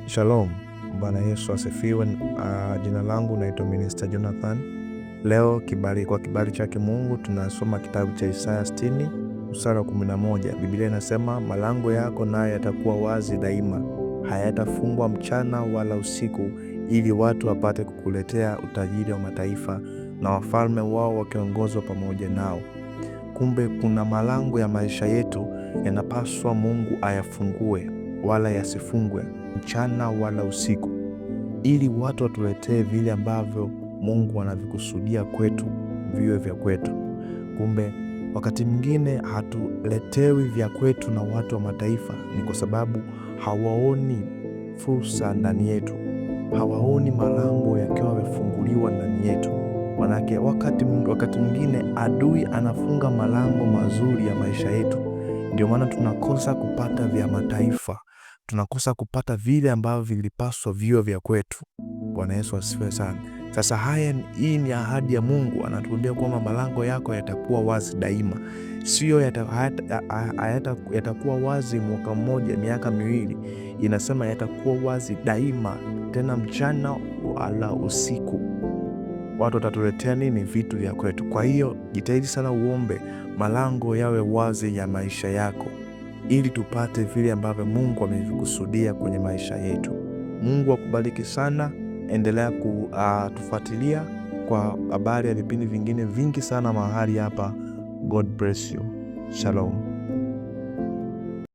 Shalom, Bwana Yesu asifiwe. Jina langu naitwa Minister Jonathan. Leo kwa kibali chake Mungu tunasoma kitabu cha Isaya 60 mstari wa 11. Biblia inasema, malango yako nayo yatakuwa wazi daima, hayatafungwa mchana wala usiku, ili watu wapate kukuletea utajiri wa mataifa na wafalme wao wakiongozwa pamoja nao. Kumbe kuna malango ya maisha yetu yanapaswa Mungu ayafungue wala yasifungwe mchana wala usiku, ili watu watuletee vile ambavyo Mungu anavikusudia kwetu viwe vya kwetu. Kumbe wakati mwingine hatuletewi vya kwetu na watu wa mataifa, ni kwa sababu hawaoni fursa ndani yetu, hawaoni malango yakiwa yamefunguliwa ndani yetu. Manake wakati mwingine adui anafunga malango mazuri ya maisha yetu, ndio maana tunakosa kupata vya mataifa, tunakosa kupata vile ambavyo vilipaswa viwe vya kwetu. Bwana Yesu asifiwe sana. Sasa hii ni ahadi ya Mungu, anatuambia kwamba malango yako yatakuwa wazi daima. Sio yatakuwa wazi mwaka mmoja, miaka miwili. Inasema yatakuwa wazi daima, tena mchana wala usiku. Watu watatuletea nini? Vitu vya kwetu. Kwa hiyo jitahidi sana uombe malango yawe wazi ya maisha yako, ili tupate vile ambavyo Mungu amevikusudia kwenye maisha yetu. Mungu akubariki sana. Endelea kutufuatilia kwa habari ya vipindi vingine vingi sana mahali hapa. God bless you. Shalom.